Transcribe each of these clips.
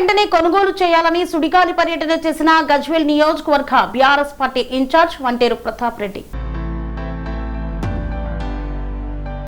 వెంటనే కొనుగోలు చేయాలని సుడిగాలి పర్యటన చేసిన గజ్వేల్ నియోజకవర్గ BRS party incharge Vanteru Pratap Reddy.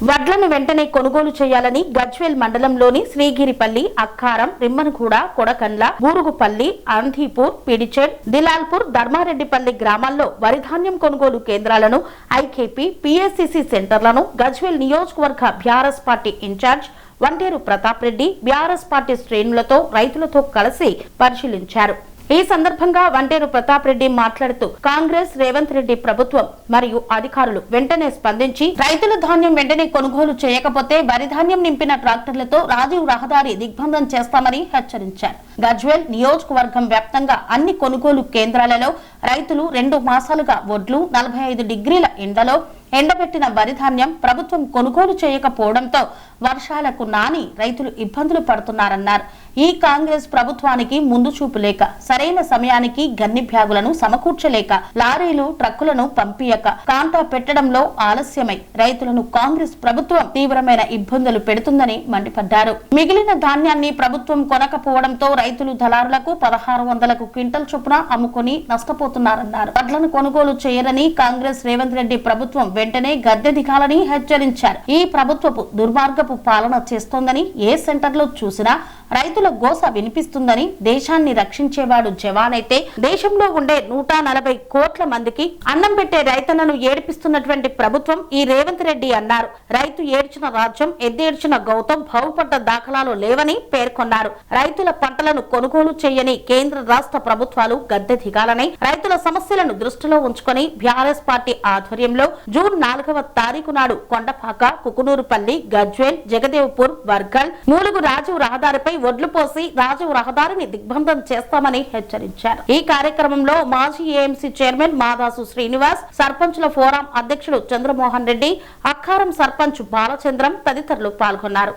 వడ్లను వెంటనే కొనుగోలు చేయాలని గజ్వేల్ మండలంలోని శ్రీగిరిపల్లి, అక్కారం, రిమ్మనగూడ, కొడకండ్ల, బూరుగుపల్లి, అంధీపూర్, పిడిచెడ్, దిలాల్పూర్, ధర్మారెడ్డిపల్లి గ్రామాల్లో వరిధాన్యం కొనుగోలు కేంద్రాలను, ఐకేపీ, పిఎస్సిసి సెంటర్లను గజ్వేల్ నియోజకవర్గ BRS party incharge Vanteru Pratap Reddy BRS party శ్రేణులతో, రైతులతో కలిసి పరిశీలించారు. ఈ సందర్భంగా వంటేరు ప్రతాప్ రెడ్డి మాట్లాడుతూ కాంగ్రెస్ రేవంత్ రెడ్డి ప్రభుత్వం మరియు అధికారులు వెంటనే స్పందించి రైతుల ధాన్యం వెంటనే కొనుగోలు చేయకపోతే వరిధాన్యం నింపిన ట్రాక్టర్లతో రాజీవ్ రహదారి దిగ్బంధం చేస్తామని హెచ్చరించారు. గజ్వేల్ నియోజకవర్గం వ్యాప్తంగా అన్ని కొనుగోలు కేంద్రాలలో రైతులు 2 మాసాలుగా వడ్లు 45 డిగ్రీల ఎండలో ఎండబెట్టిన వరిధాన్యం ప్రభుత్వం కొనుగోలు చేయకపోవడంతో వర్షాలకు నాని రైతులు ఇబ్బందులు పడుతున్నారన్నారు. ఈ కాంగ్రెస్ ప్రభుత్వానికి ముందు చూపు లేక, సరైన సమయానికి గన్ని బ్యాగులను సమకూర్చలేక, లారీలు ట్రక్కులను పంపియక, కాంటా పెట్టడంలో ఆలస్యమై రైతులను కాంగ్రెస్ ప్రభుత్వం తీవ్రమైన ఇబ్బందులు పెడుతుందని మండిపడ్డారు. మిగిలిన ధాన్యాన్ని ప్రభుత్వం కొనకపోవడంతో రైతులు దళారులకు 1600 క్వింటల్ చొప్పున అమ్ముకుని నష్టపోతున్నారన్నారు. వడ్లను కొనుగోలు చేయరని కాంగ్రెస్ రేవంత్ రెడ్డి ప్రభుత్వం వెంటనే గద్దె దిగాలని హెచ్చరించారు. ఈ ప్రభుత్వపు దుర్మార్గపు పాలన చేస్తోందని, ఏ సెంటర్లో చూసినా రైతుల గోస వినిపిస్తుందని, దేశాన్ని రక్షించేవాడు జవాన్ అయితే దేశంలో ఉండే 140 కోట్ల మందికి అన్నం పెట్టే రైతన్నను ఏడిపిస్తున్నటువంటి ప్రభుత్వం ఈ రేవంత్ రెడ్డి అన్నారు. రైతు ఏడ్చిన రాజ్యం, ఎద్దేడ్చిన గౌతమ్ బాగుపడ్డ దాఖలాలు లేవని పేర్కొన్నారు. రైతుల పంటలను కొనుగోలు చేయని కేంద్ర రాష్ట్ర ప్రభుత్వాలు గద్దె దిగాలని, రైతుల సమస్యలను దృష్టిలో ఉంచుకొని బీఆర్ఎస్ పార్టీ ఆధ్వర్యంలో జూన్ 4వ తారీఖు నాడు కొండపాక, కుకునూరుపల్లి, గజ్వేల్, జగదేవ్పూర్, వర్గల్, మూలుగు రాజీవ్ రహదారిపై వడ్లు పోసి రాజీవ్ రహదారిని దిగ్బంధం చేస్తామని హెచ్చరించారు. ఈ కార్యక్రమంలో మాజీ ఏఎంసీ చైర్మన్ మాదాసు శ్రీనివాస్, సర్పంచుల ఫోరం అధ్యక్షుడు చంద్రమోహన్ రెడ్డి, అక్కారం సర్పంచ్ బాలచంద్రం తదితరులు పాల్గొన్నారు.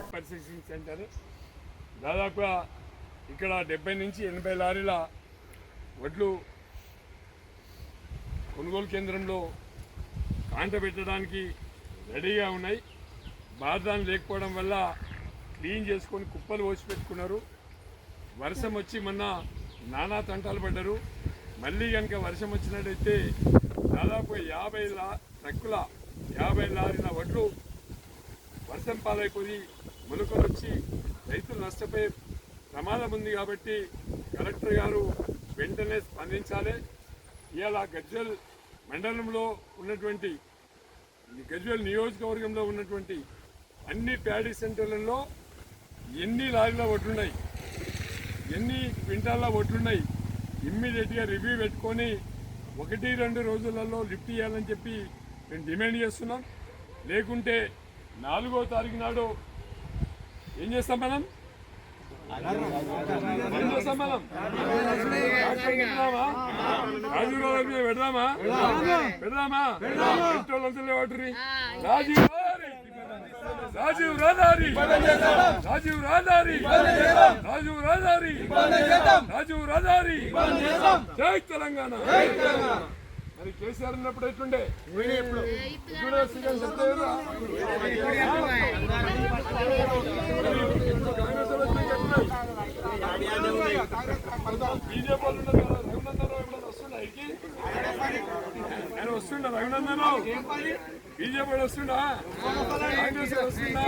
దాదాపుగా ఇక్కడ 70 నుంచి 80 లారీల వడ్లు కొనుగోలు కేంద్రంలో కాంట పెట్టడానికి రెడీగా ఉన్నాయి. బార్దాన్ లేకపోవడం వల్ల క్లీన్ చేసుకొని కుప్పలు పోసి పెట్టుకున్నారు. వర్షం వచ్చి మొన్న నానా తంటాలు పడ్డారు. మళ్ళీ కనుక వర్షం వచ్చినట్టయితే దాదాపు 50 ట్రక్కుల 50 లారీల వడ్లు వర్షం పాలైపోయి మొలకలు వచ్చి రైతులు నష్టపోయే ప్రమాదం ఉంది. కాబట్టి కలెక్టర్ గారు వెంటనే స్పందించాలి. ఇవాళ గజ్వేల్ మండలంలో ఉన్నటువంటి, గజ్వేల్ నియోజకవర్గంలో ఉన్నటువంటి అన్ని ప్యాడీ సెంటర్లలో ఎన్ని లారీల వడ్లున్నాయి, ఎన్ని క్వింటాల వడ్లున్నాయి, ఇమ్మీడియట్గా రివ్యూ పెట్టుకొని 1-2 రోజులలో లిఫ్ట్ చేయాలని చెప్పి మేము డిమాండ్ చేస్తున్నాం. లేకుంటే 4వ తారీఖు నాడు ఏం చేస్తాం మనం? పెడదామా రాజీవ్ రహదారి, రాజీవ్ రహదారి, రాజీవ్ రహదారి, రాజీవ్ రహదారి, జై తెలంగాణ. మరి కేసీఆర్ ఉన్నప్పుడు ఎట్లుండే? బీజేపీ వాళ్ళు ఉన్నారు కదా, రఘునందనరావు ఎప్పుడైనా వస్తుండా? ఆయన వస్తుండా? రఘునందనరావు బీజేపీ వాడు వస్తుండా? కాంగ్రెస్ వస్తుండా?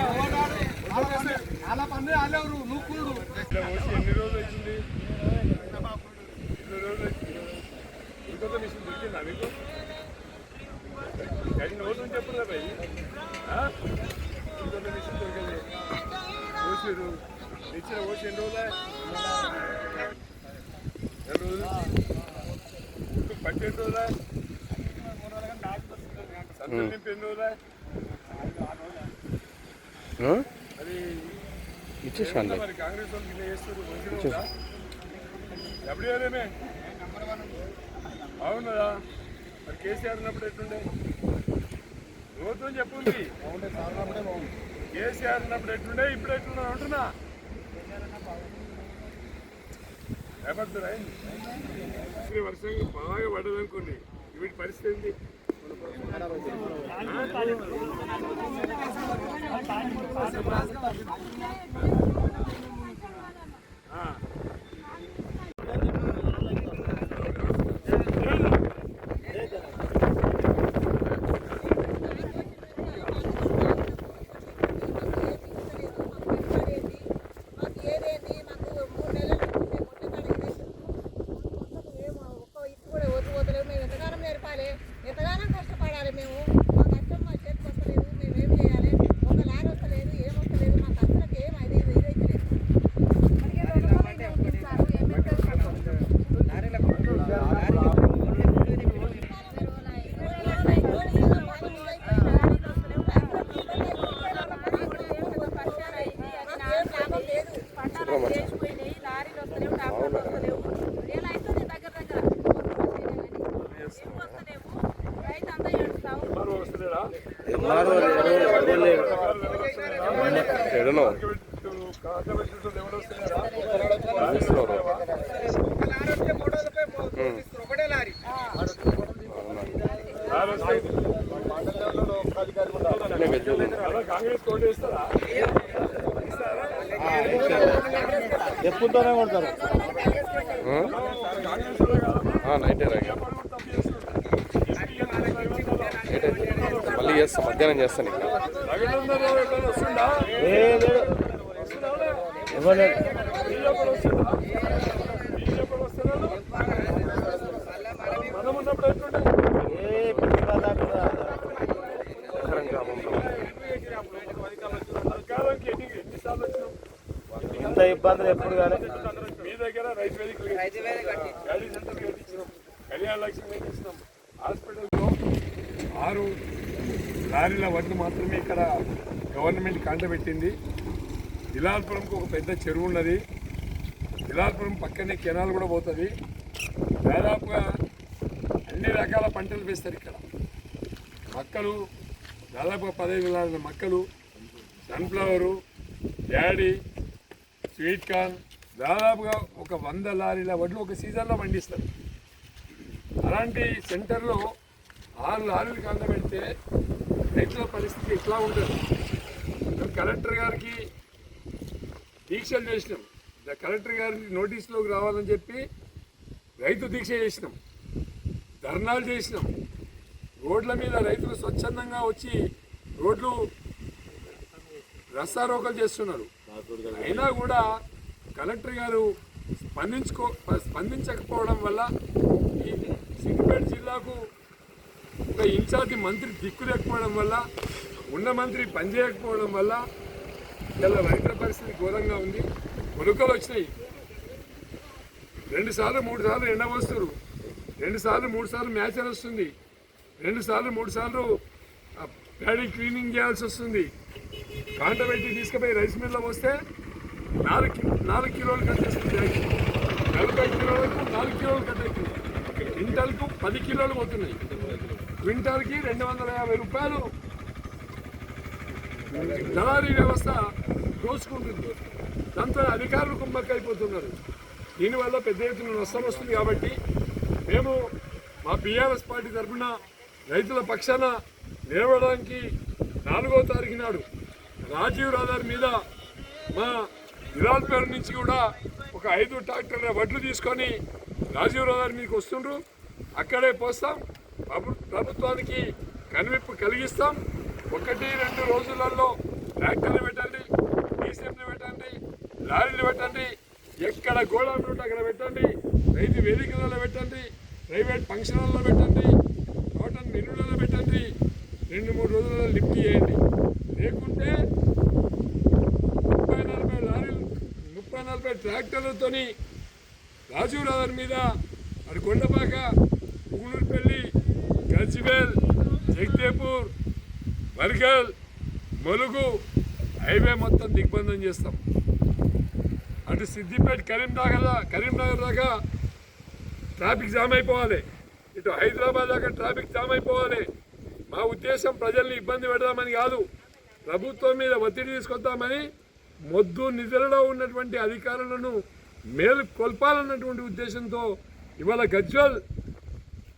ఎన్ని రోజులు అవుతుంది? 20 రోజులు అవుతుంది. ఇంకొక మిషన్ దొరికిందా మీకు? గడి నోటు చెప్పుదా భయ్? ఇంకొక మిషన్ దొరికింది. ఓసిరు ఇచ్చిన ఓసి ఎన్ని రోజులే? 2 రోజులు. ఇంకొక 18 రోజులే. సంతలు నింపి ఎన్ని రోజులే? అది ఇచ్చేసాను. మరి కాంగ్రెస్ వాళ్ళకి ఇలా చేస్తారు. డబ్ల్యూఆర్ఏమే అవునదా? మరి కేసీఆర్ ఉన్నప్పుడు ఎట్లుండే? ప్రభుత్వం చెప్పుంది. కేసీఆర్ ఉన్నప్పుడు ఎట్లుండే, ఇప్పుడు ఎట్లున్నా అంటున్నా. రేపడుతురా వర్షం బాగా పడదనుకోండి, వీటి పరిస్థితి ఏంటి? ఎడనో కాంగ్రెస్ కోటేస్తారా ఎప్పుడుతోనే కొడతారు నైటే మళ్ళీ చేస్తా మధ్యాహ్నం చేస్తాను ఇక్కడ వస్తుందా ఇవ్వలేదు మనం ఉన్నప్పుడు ఎట్లుండే కాలంకి ఎన్నిసార్లు వచ్చినాం ఇంత ఇబ్బందులు ఎప్పుడు కానీ మీ దగ్గర రైతు వేదికలు ఖాళీ సెంటర్ కట్టించినాం కళ్యాణ లక్ష్మి కట్టించినాం హాస్పిటల్లో 6 లారీల వడ్లు మాత్రమే ఇక్కడ గవర్నమెంట్ కాంటబెట్టింది. దిలాల్పురంకు ఒక పెద్ద చెరువు ఉన్నది. దిలాల్పురం పక్కనే కెనాల్ కూడా పోతుంది. దాదాపుగా అన్ని రకాల పంటలు వేస్తారు ఇక్కడ. మక్కలు దాదాపుగా 15,000 మక్కలు, సన్ఫ్లవరు, డాడీ, స్వీట్ కార్న్, దాదాపుగా ఒక 100 లారీల వడ్లు ఒక సీజన్లో పండిస్తారు. అలాంటి సెంటర్లో 6 లారీలు కాంటబెడితే రైతుల పరిస్థితి ఎట్లా ఉంటుంది? కలెక్టర్ గారికి దీక్షలు చేసినాం. కలెక్టర్ గారికి నోటీసులోకి రావాలని చెప్పి రైతు దీక్ష చేసినాం, ధర్నాలు చేసినాం. రోడ్ల మీద రైతులు స్వచ్ఛందంగా వచ్చి రోడ్లు రస్తారోకలు చేస్తున్నారు. అయినా కూడా కలెక్టర్ గారు స్పందించకపోవడం వల్ల ఈ సిద్దిపేట జిల్లాకు ఒక ఇన్ఛార్జి మంత్రి దిక్కు లేకపోవడం వల్ల, ఉన్న మంత్రి పనిచేయకపోవడం వల్ల ఇలా రైతుల పరిస్థితి ఘోరంగా ఉంది. మొలకలు వచ్చినాయి, 2 సార్లు 3 సార్లు ఎండ వస్తారు, 2 సార్లు 3 సార్లు మ్యాచర్ వస్తుంది, 2 సార్లు 3 సార్లు ప్యాడీ క్లీనింగ్ చేయాల్సి వస్తుంది. కాంటబెట్టి తీసుకుపోయి రైస్ మిల్లో వస్తే 4 కిలోలు కట్టేస్తుంది. 40 కిలోలకు 4 కిలోలు కట్టేస్తుంది. క్వింటాల్కు 10 కిలోలు పోతున్నాయి. క్వింటాల్కి 250 రూపాయలు దళారీ వ్యవస్థ దోచుకుంటుంది. దాంతో అధికారులు కుమ్మక్కైపోతున్నారు. దీనివల్ల పెద్ద ఎత్తున నష్టం వస్తుంది. కాబట్టి మేము మా బీఆర్ఎస్ పార్టీ తరఫున రైతుల పక్షాన నిలబడడానికి 4వ తారీఖు నాడు రాజీవ్ రహదారి మీద మా దిలాల్పేట నుంచి కూడా ఒక 5 ట్రాక్టర్ల వడ్లు తీసుకొని రాజీవ్ రహదారి మీదకి వస్తుండ్రు. అక్కడే పోస్తాం. ప్రభుత్వానికి కనువిప్పు కలిగిస్తాం. 1-2 రోజులలో ట్రాక్టర్లు పెట్టండి, డీసీఎంలు పెట్టండి, లారీలు పెట్టండి, ఎక్కడ గోడౌన్ ఉంటే అక్కడ పెట్టండి, రైతు వేదికలలో పెట్టండి, ప్రైవేట్ ఫంక్షన్లలో పెట్టండి, కాటన్ మిల్లులలో పెట్టండి. 2-3 రోజులలో లిఫ్ట్ చేయండి. లేకుంటే 30-40 లారీలు 30-40 ట్రాక్టర్లతోని రాజీవ్ రహదారి మీద అటు కొండపాక, పుగునూరుపల్లి, గజ్వేల్, జగదేపూర్, బర్గల్, ములుగు హైవే మొత్తం దిగ్బంధం చేస్తాం. అటు సిద్దిపేట కరీంనగర్ దాకా ట్రాఫిక్ జామ్ అయిపోవాలి. ఇటు హైదరాబాద్ దాకా ట్రాఫిక్ జామ్ అయిపోవాలి. మా ఉద్దేశం ప్రజల్ని ఇబ్బంది పెడదామని కాదు, ప్రభుత్వం మీద ఒత్తిడి తీసుకొద్దామని, మొద్దు నిధులలో ఉన్నటువంటి అధికారులను మేలు కొల్పాలన్నటువంటి ఉద్దేశంతో ఇవాళ గజ్వేల్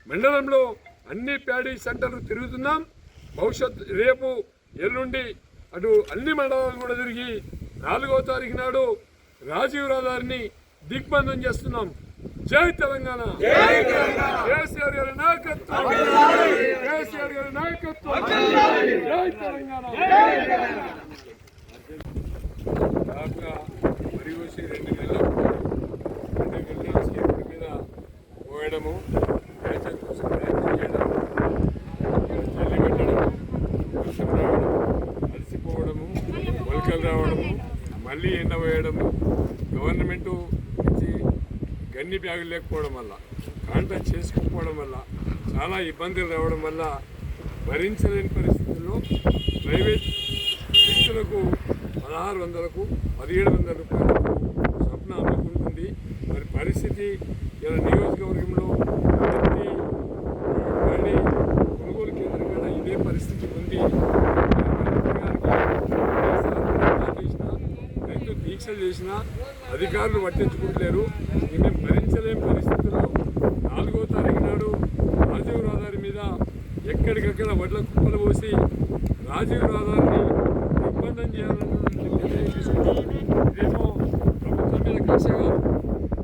మండలంలో అన్ని ప్యాడీ సెంటర్లు తిరుగుతున్నాం. రేపు ఎల్లుండి అటు అన్ని మండలాలు కూడా తిరిగి 4వ తారీఖు నాడు రాజీవ్ రహదారిని దిగ్బంధం చేస్తున్నాం. జై తెలంగాణ, కేసీఆర్ గారి నాయకత్వం, కేసీఆర్ గారి నాయకత్వం, జై తెలంగాణ. దాకా మరి వచ్చి 2 నెలల స్కీమ్ మీద పోయడము, మ్యాచర్ కోసం మ్యాచ్ చేయడం, జల్లి పెట్టడము, వర్షం రావడం, అలసిపోవడము, మొలకలు రావడము, మళ్ళీ ఎండ వేయడము, గవర్నమెంటు నుంచి గన్ని బ్యాగులు లేకపోవడం వల్ల, కాంటాక్ట్ చేసుకోకపోవడం వల్ల చాలా ఇబ్బందులు రావడం వల్ల భరించలేని పరిస్థితుల్లో ప్రైవేట్ వ్యక్తులకు 1600కు 1700 రూపాయలకు స్వప్న అమ్ముకుంటుంది. మరి పరిస్థితి ఇలా నియోజకవర్గంలో కొనుగోలు కేంద్రం కూడా ఇదే పరిస్థితి ఉంది. దీక్ష చేసినా అధికారులు పట్టించుకుంటలేరు. దీన్ని భరించలేని పరిస్థితుల్లో 4వ తారీఖు నాడు రాజీవ్ రహదారి మీద ఎక్కడికక్కడ వడ్ల కుప్పలు పోసి రాజీవ్ రహదారిని నిర్బంధం చేయాలన్నటువంటి నిర్ణయం తీసుకున్నాం. ఇదేమో ప్రభుత్వం మీద కక్ష కాదు,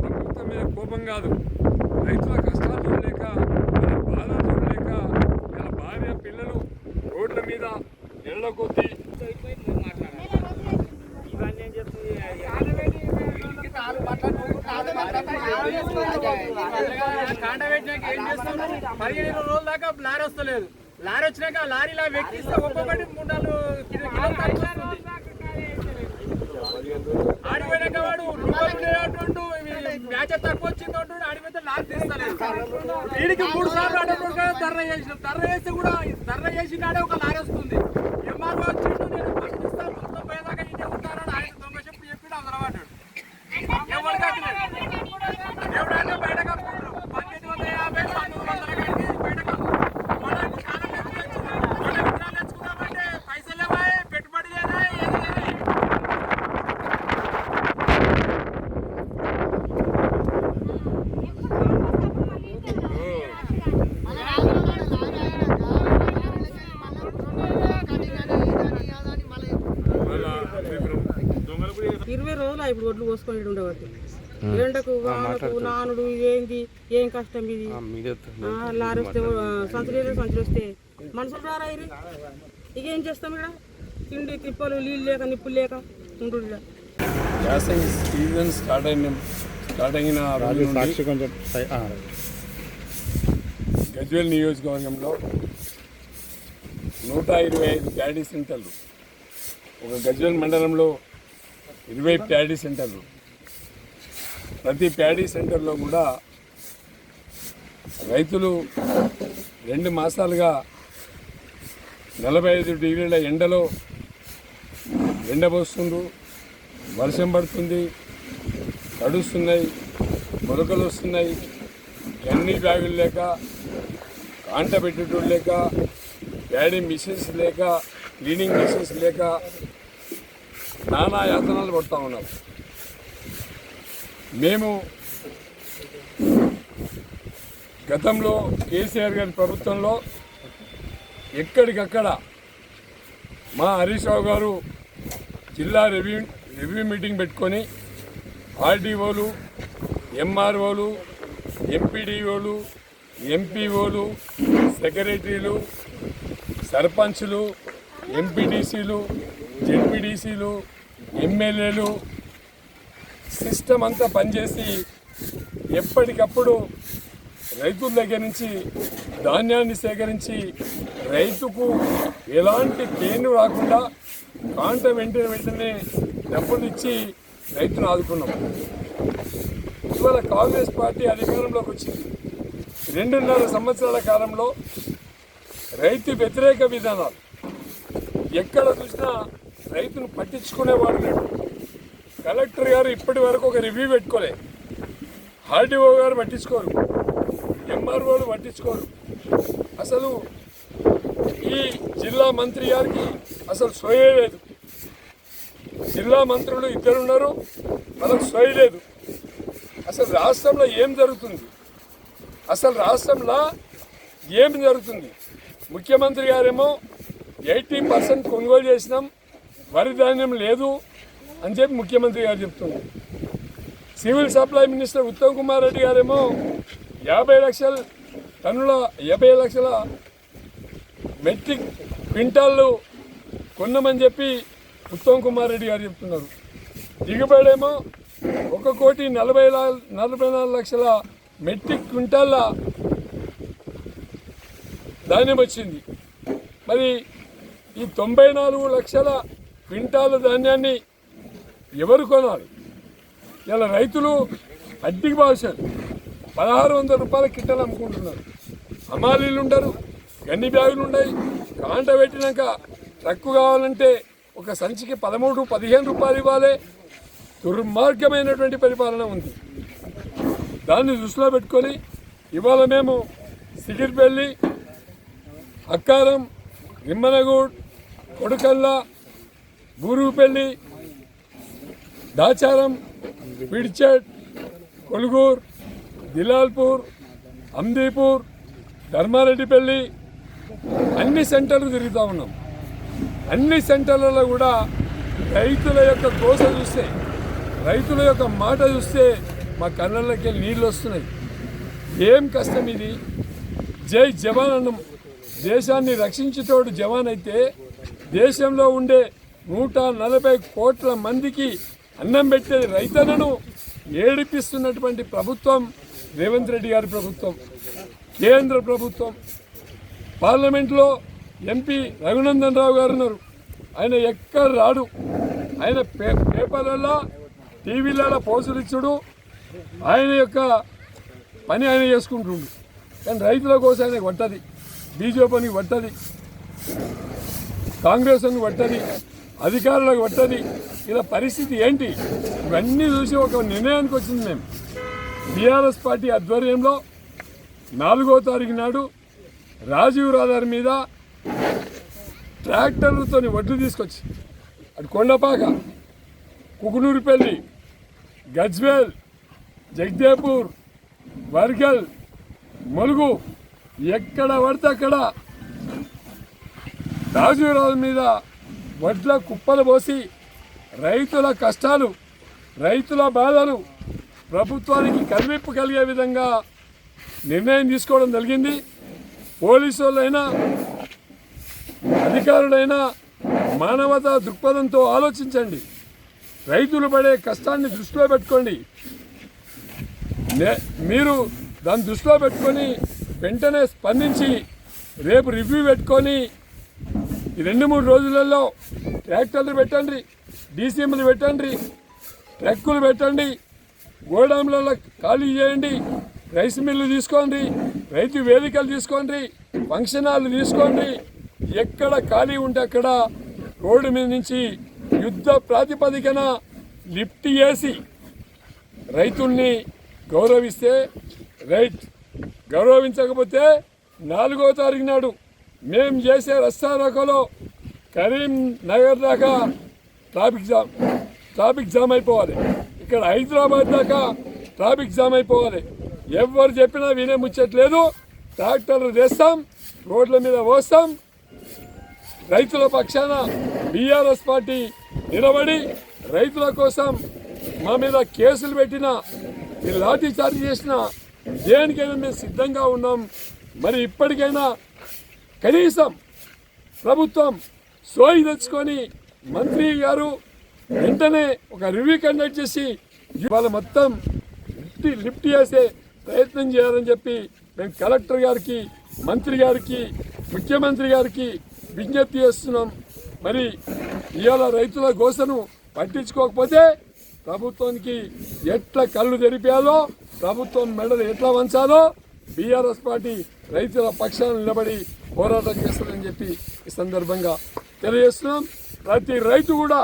ప్రభుత్వం మీద కోపం కాదు, రైతుల కష్టాలు చూడలేక, వాళ్ళ బాధలు చూడలేక ఇలా భార్య పిల్లలు రోడ్ల మీద నెలల కొద్దీ పదిహేను రోజుల దాకా లారీ వస్తలేదు. లారీ వచ్చినాక లారీలా వెక్కిస్తే ఒక్కొక్కటి 3-4 కిలోలు ఆడిపోయినాక వాడు రూపాయలు మ్యాచ్ తక్కువ వచ్చింది అంటుండే ఆడిపోతే లారీ తీస్తలేదు. వీడికి 3 సార్లు ఆడకుండా ధర్నా చేసినాం. ధర్నా చేస్తే కూడా ధర్నా చేసినాడే ఒక లారీ వస్తుంది. ఎంఆర్ఓ వచ్చిండు, నేను ఫస్ట్ ఇస్తాను మొత్తం పోయేదాకా ఇంటే ఉంటారని ఆయన దొంగ చెప్పి చెప్పి అందరూ పడ్డాడు. ఎవరు కట్టలేదు, ఎవరైనా బయట కట్టుకుంటారు. 1850 1900 కట్టి బయట కట్టుకుంటారు. కాలం విత్తనాలు తెచ్చుకున్నామంటే పైసలు లేవా, పెట్టుబడి లేదా, ఏది లేదా. ఇరవై రోజులు ఇప్పుడు ఒడ్లు పోసుకొని ఉండబట్టి ఎండకు వానకు నానుడు ఏంది, ఏం కష్టం ఇది. లారీ వస్తే సంచులు వస్తే మనుషులు రారాయి. ఇక ఏం చేస్తాం ఇక్కడ, తిండి తిప్పలు నీళ్ళు లేక నిప్పులు లేక ఉండు. యాసంగి సీజన్ స్టార్ట్ అయిన గజ్వేల్ నియోజకవర్గంలో 125 ప్యాడీ సెంటర్లు, ఒక గజ్వేల్ మండలంలో 20 ప్యాడీ సెంటర్లు. ప్రతి ప్యాడీ సెంటర్లో కూడా రైతులు 2 మాసాలుగా 45 డిగ్రీల ఎండలో ఎండబోస్తుండ్రు. వర్షం పడుతుంది, తడుస్తున్నాయి, మొలకలు వస్తున్నాయి. అన్ని బ్యాగులు లేక, కాంట పెట్టేటోళ్ళు లేక, ప్యాడీ మిషన్స్ లేక, క్లీనింగ్ మిషన్స్ లేక నానా యాతనలు పడుతూ ఉన్నారు. మేము గతంలో కేసీఆర్ గారి ప్రభుత్వంలో ఎక్కడికక్కడ మా హరీష్ రావు గారు జిల్లా రివ్యూ మీటింగ్ పెట్టుకొని ఆర్డీఓలు, ఎంఆర్ఓలు, ఎంపీడీఓలు, ఎంపీఓలు, సెక్రటరీలు, సర్పంచ్లు, ఎంపీటీసీలు, జెడ్పీటీసీలు, ఎమ్మెల్యేలు సిస్టమ్ అంతా పనిచేసి ఎప్పటికప్పుడు రైతుల దగ్గర నుంచి ధాన్యాన్ని సేకరించి రైతుకు ఎలాంటి పెయిన్ రాకుండా కాంట వెంటనే డబ్బులు ఇచ్చి రైతును ఆదుకున్నాం. ఇవాళ కాంగ్రెస్ పార్టీ అధికారంలోకి వచ్చింది. 2.5 సంవత్సరాల కాలంలో రైతు వ్యతిరేక విధానాలు, ఎక్కడ చూసినా రైతును పట్టించుకునేవాడు లేడు. కలెక్టర్ గారు ఇప్పటి వరకు ఒక రివ్యూ పెట్టుకోలే, ఆర్డీఓ గారు పట్టించుకోరు, ఎంఆర్ఓలు పట్టించుకోరు. అసలు ఈ జిల్లా మంత్రి గారికి అసలు సోయే లేదు. జిల్లా మంత్రులు 2 ఉన్నారు, వాళ్ళకు సోయ లేదు. అసలు రాష్ట్రంలో ఏం జరుగుతుంది, అసలు రాష్ట్రంలో ఏం జరుగుతుంది? ముఖ్యమంత్రి గారేమో 80% కొనుగోలు చేసినాం, వరి ధాన్యం లేదు అని చెప్పి ముఖ్యమంత్రి గారు చెప్తున్నారు. Civil supply minister Uttam Kumar Reddy గారేమో 50 లక్షల మెట్రిక్ క్వింటాళ్ళు కొన్నామని చెప్పి ఉత్తమ్ కుమార్ రెడ్డి గారు చెప్తున్నారు. దిగుబడేమో 1,44 లక్షల మెట్రిక్ క్వింటాళ్ళ ధాన్యం వచ్చింది. మరి ఈ 94 లక్షల క్వింటాల ధాన్యాన్ని ఎవరు కొనాలి? ఇలా రైతులు అడ్డికి భాషలు 1600 రూపాయల కిట్టలు అమ్ముకుంటున్నారు. హమాలీలు ఉండరు, గన్ని బ్యాగులు ఉన్నాయి. కాంట పెట్టినాక ట్రక్కు కావాలంటే ఒక సంచికి 13-15 రూపాయలు ఇవ్వాలి. దుర్మార్గమైనటువంటి పరిపాలన ఉంది. దాన్ని దృష్టిలో పెట్టుకొని ఇవాళ మేము సిగిరిపల్లి, అక్కారం, రిమ్మనగూడ్, కొడుకల్ల, బూరుగుపల్లి దాచారం, పిడిచెట్, కొలుగూర్, దిలాల్పూర్, అమ్దీపూర్, ధర్మారెడ్డిపల్లి అన్ని సెంటర్లు తిరుగుతూ ఉన్నాం. అన్ని సెంటర్లలో కూడా రైతుల యొక్క గోస చూస్తే, రైతుల యొక్క మాట చూస్తే మా కళ్ళల్లోకి నీళ్ళు వస్తున్నాయి. ఏం కష్టం ఇది. జై జవాన్ అన్నం. దేశాన్ని రక్షించేటోడు జవాన్ అయితే దేశంలో ఉండే 140 కోట్ల మందికి అన్నం పెట్టే రైతులను ఏడిపిస్తున్నటువంటి ప్రభుత్వం రేవంత్ రెడ్డి గారి ప్రభుత్వం, కేంద్ర ప్రభుత్వం. పార్లమెంట్లో ఎంపీ రఘునందన్ రావు గారు ఉన్నారు. ఆయన ఎక్కడ రాడు. ఆయన పేపర్లలో టీవీలలో పోస్టులు ఇచ్చుడు, ఆయన యొక్క పని ఆయన చేసుకుంటుండు. కానీ రైతుల కోసం ఆయన పట్టది, బీజేపీని పట్టది, కాంగ్రెస్ అని పట్టది, అధికారులకు పట్టది. ఇలా పరిస్థితి ఏంటి? ఇవన్నీ చూసి ఒక నిర్ణయానికి వచ్చింది. మేము బీఆర్ఎస్ పార్టీ ఆధ్వర్యంలో 4వ తారీఖు నాడు రాజీవ్ రహదారి మీద ట్రాక్టర్లతో వడ్లు తీసుకొచ్చి అటు కొండపాక, కుకునూరుపల్లి, గజ్వేల్, జగదేపూర్, వర్గల్, ములుగు ఎక్కడ పడితే అక్కడ రాజీవ్ రహదారి మీద వడ్ల కుప్పలు పోసి రైతుల కష్టాలు, రైతుల బాధలు ప్రభుత్వానికి కనువిప్పు కలిగే విధంగా నిర్ణయం తీసుకోవడం జరిగింది. పోలీసు వాళ్ళైనా అధికారులైనా మానవతా దృక్పథంతో ఆలోచించండి. రైతులు పడే కష్టాన్ని దృష్టిలో పెట్టుకోండి. మీరు దాన్ని దృష్టిలో పెట్టుకొని వెంటనే స్పందించి రేపు రివ్యూ పెట్టుకొని ఈ 2-3 రోజులలో ట్రాక్టర్లు పెట్టండి, డీసీఎంలు పెట్టండి, ట్రక్కులు పెట్టండి, గోడాంలలో ఖాళీ చేయండి, రైస్ మిల్లు తీసుకోండి, రైతు వేదికలు తీసుకోండి, ఫంక్షన్ హాల్ తీసుకోండి. ఎక్కడ ఖాళీ ఉంటే అక్కడ రోడ్డు మీద నుంచి యుద్ధ ప్రాతిపదికన లిఫ్ట్ చేసి రైతుల్ని గౌరవిస్తే రైట్, గౌరవించకపోతే 4వ తారీఖు నాడు మేము చేసే రస్తారోకోలో కరీంనగర్ దాకా ట్రాఫిక్ జామ్ అయిపోవాలి. ఇక్కడ హైదరాబాద్ దాకా ట్రాఫిక్ జామ్ అయిపోవాలి. ఎవరు చెప్పినా వినే ముచ్చట్లేదు. ట్రాక్టర్లు తెస్తాం, రోడ్ల మీద పోస్తాం. రైతుల పక్షాన బీఆర్ఎస్ పార్టీ నిలబడి రైతుల కోసం మా మీద కేసులు పెట్టినా, లాఠీ చార్జ్ చేసినా దేనికైనా మేము సిద్ధంగా ఉన్నాం. మరి ఇప్పటికైనా కనీసం ప్రభుత్వం సోయి తెచ్చుకొని మంత్రి గారు వెంటనే ఒక రివ్యూ కండక్ట్ చేసి ఇవాళ మొత్తం లిఫ్ట్ చేసే ప్రయత్నం చేయాలని చెప్పి మేము కలెక్టర్ గారికి, మంత్రి గారికి, ముఖ్యమంత్రి గారికి విజ్ఞప్తి చేస్తున్నాం. మరి ఇవాళ రైతుల గోసను పట్టించుకోకపోతే ప్రభుత్వానికి ఎట్లా కళ్ళు తెరిపేయాలో, ప్రభుత్వం మెడలు ఎట్లా వంచాలో బీఆర్ఎస్ పార్టీ రైతుల పక్షాన నిలబడి పోరాటం చేస్తుందని చెప్పి ఈ సందర్భంగా తెలియజేస్తున్నాం. ప్రతి రైతు కూడా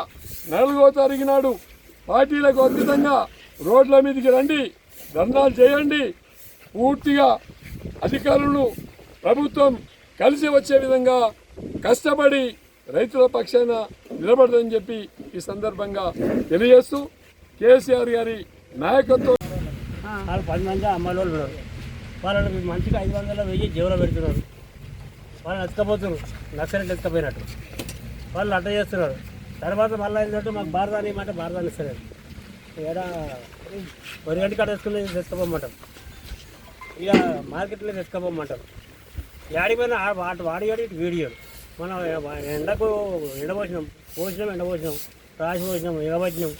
4వ తారీఖు నాడు పార్టీలకు అతీతంగా రోడ్ల మీదకి రండి, ధర్నాలు చేయండి. పూర్తిగా అధికారులను ప్రభుత్వం కలిసి వచ్చే విధంగా కష్టపడి రైతుల పక్షాన నిలబడదని చెప్పి ఈ సందర్భంగా తెలియజేస్తూ కేసీఆర్ గారి నాయకత్వం. వాళ్ళు 10 మంది అమ్మాయిలు ఉన్నారు. వాళ్ళకి మంచిగా 500 వెయ్యి జేబులో పెడుతున్నారు. వాళ్ళని ఎత్తుకపోతున్నారు, నక్సలెట్ ఎత్తుకపోయినట్టు వాళ్ళు అట్ట చేస్తున్నారు. తర్వాత మళ్ళీ ఏంటంటే మాకు బారదాని ఇవ్వమంటే బారదాని ఇస్తలేదు. ఏడా 1 గంట కాడ వేసుకుని తెచ్చుకోమంటాం, ఇక మార్కెట్లో తెచ్చుకోమంటాం. ఏడిపోయినా వాడి వీడియోలు మనం ఎండకు ఎండపోసినాం, ఎండపోసినాం, రాసి పోసినాం, ఎగబోసినాం.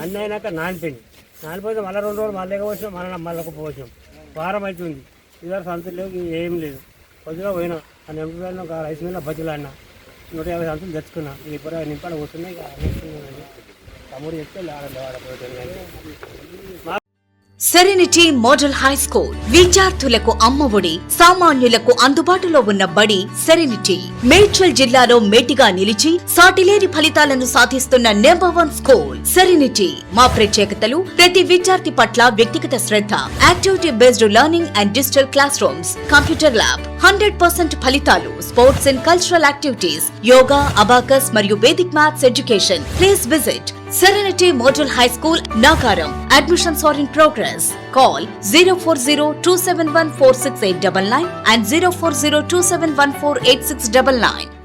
అన్నీ అయినాక నానిపోయింది. నానిపోతే మళ్ళీ 2 రోజులు మళ్ళీ ఎగబోసినాం, మళ్ళీ పోసినాం. వారం అవుతుంది. ఇద్దరు సంతులు లేవు, ఏం లేదు. కొద్దిగా పోయినా ఆ నింపడిన ఒక రైస్ మీద బజ్జీలు ఆడినా 150 సంతులు తెచ్చుకున్నా. ఇప్పుడు నింపాడ కూర్చున్నాయి. తమ్ముడు చెప్తే వాడపోతుంది. సెరెనిటీ మోడల్ హై స్కూల్ విద్యార్థులకు అమ్మఒడి, సామాన్యులకు అందుబాటులో ఉన్న బడి సెరెనిటీ. మేడ్చల్ జిల్లాలో మేటిగా నిలిచి సాటిలేని ఫలితాలను సాధిస్తున్న నంబర్ 1 స్కూల్ సెరెనిటీ. మా ప్రత్యేకతలు ప్రతి విద్యార్థి పట్ల వ్యక్తిగత శ్రద్ధ, activity based learning and digital classrooms, computer lab, 100% ఫలితాలు, sports and cultural activities, yoga, abacus మరియు Vedic maths education. Please visit Serenity Model High School, Nagaram. Admissions are in progress. Call 040-271-46899 and 040-271-48699.